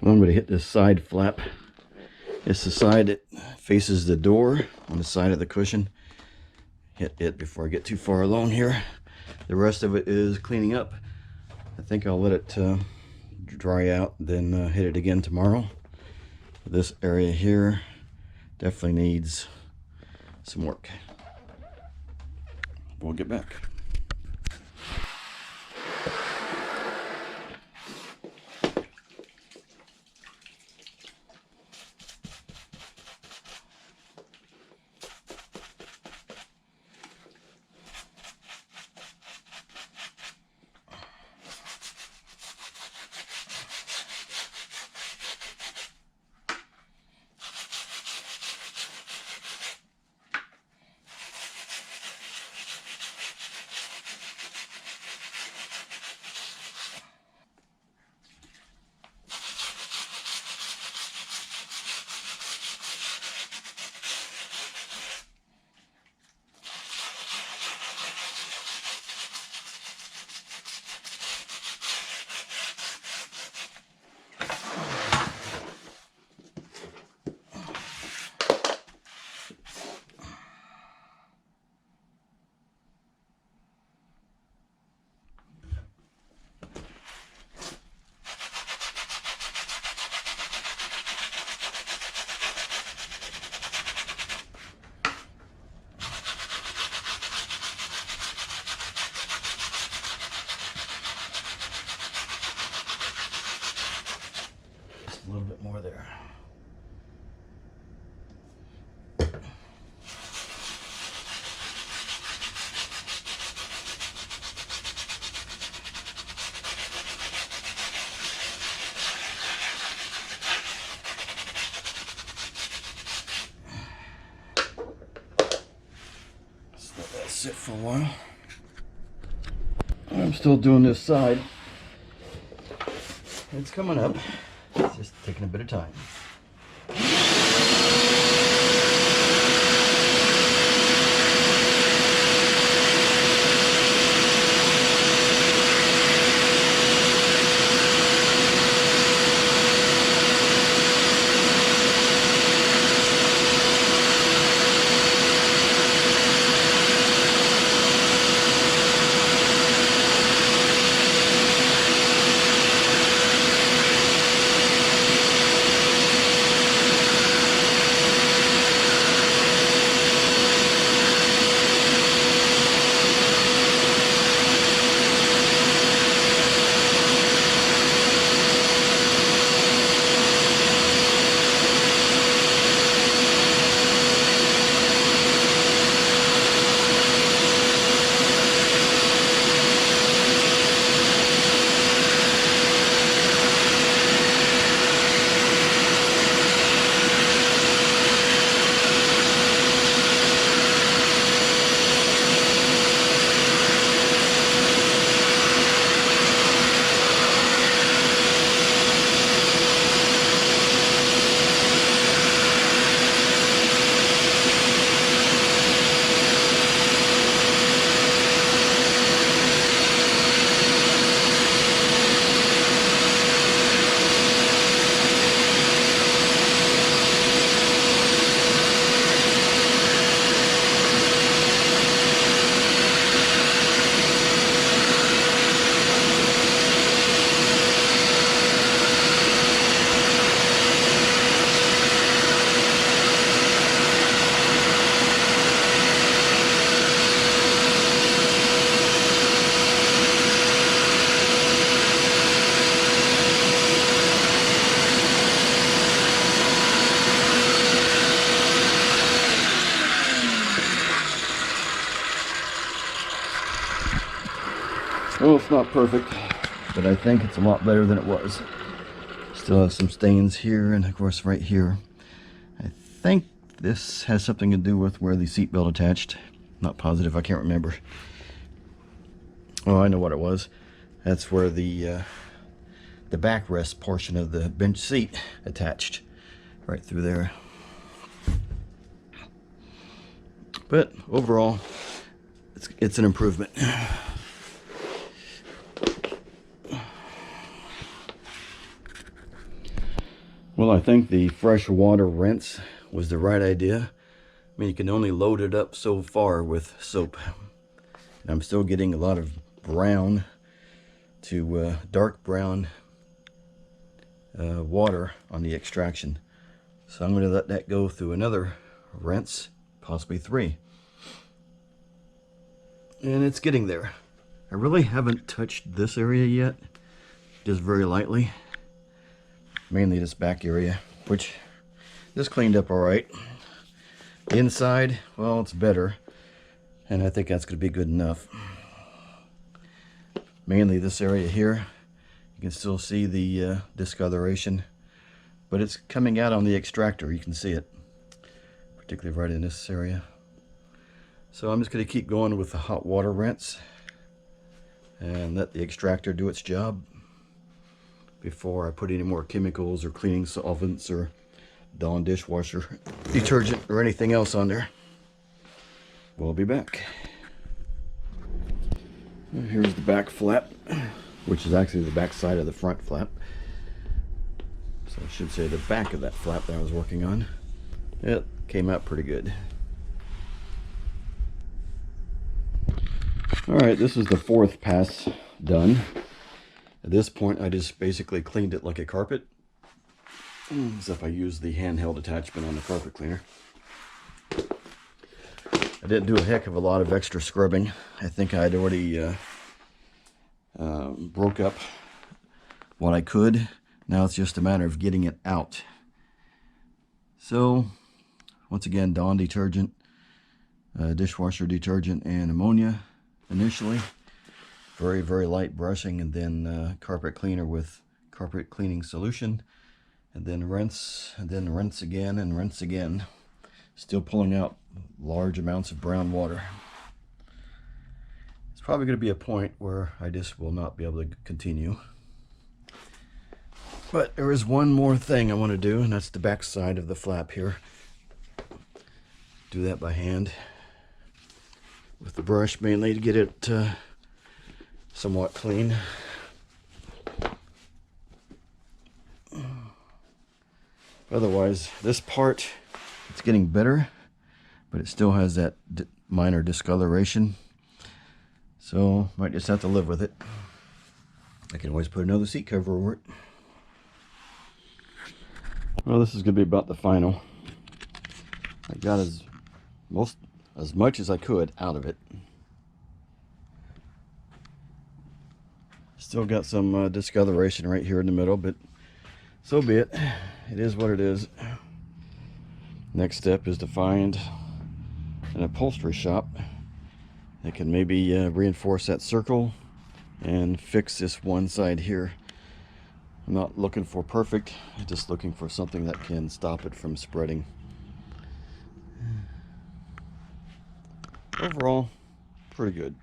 Well, I'm going to hit this side flap. It's the side that faces the door on the side of the cushion. Hit it before I get too far along here. The rest of it is cleaning up. I think I'll let it dry out, then hit it again tomorrow. This area here definitely needs some work. We'll get back. A little bit more there. Just let that sit for a while. I'm still doing this side. It's coming up. It's just taking a bit of time. Well, it's not perfect, but I think it's a lot better than it was. Still have some stains here, and of course right here. I think this has something to do with where the seatbelt attached. Not positive, I can't remember. Oh, I know what it was. That's where the backrest portion of the bench seat attached, right through there. But overall, it's an improvement. Well, I think the fresh water rinse was the right idea. I mean, you can only load it up so far with soap. And I'm still getting a lot of brown to dark brown water on the extraction. So I'm going to let that go through another rinse, possibly 3. And it's getting there. I really haven't touched this area yet, just very lightly. Mainly this back area, which just cleaned up all right. The inside, well, it's better, and I think that's going to be good enough. Mainly this area here, you can still see the discoloration, but it's coming out on the extractor. You can see it, particularly right in this area. So I'm just going to keep going with the hot water rinse and let the extractor do its job before I put any more chemicals or cleaning solvents or Dawn dishwasher detergent or anything else on there. We'll be back. Here's the back flap, which is actually the back side of the front flap. So I should say the back of that flap that I was working on. It came out pretty good. Alright, this is the 4th pass done. At this point, I just basically cleaned it like a carpet, except I used the handheld attachment on the carpet cleaner. I didn't do a heck of a lot of extra scrubbing. I think I'd already broke up what I could. Now it's just a matter of getting it out. So, once again, Dawn detergent, dishwasher detergent, and ammonia initially. Very, very light brushing, and then carpet cleaner with carpet cleaning solution, and then rinse again, and rinse again. Still pulling out large amounts of brown water. It's probably going to be a point where I just will not be able to continue. But there is one more thing I want to do, and that's the back side of the flap here. Do that by hand with the brush, mainly to get it somewhat clean. Otherwise, this part, it's getting better, but it still has that minor discoloration. So, might just have to live with it. I can always put another seat cover over it. Well, this is going to be about the final. I got as much as I could out of it. Still got some discoloration right here in the middle, but so be it. It is what it is. Next step is to find an upholstery shop that can maybe reinforce that circle and fix this one side here. I'm not looking for perfect, I'm just looking for something that can stop it from spreading. Overall, pretty good.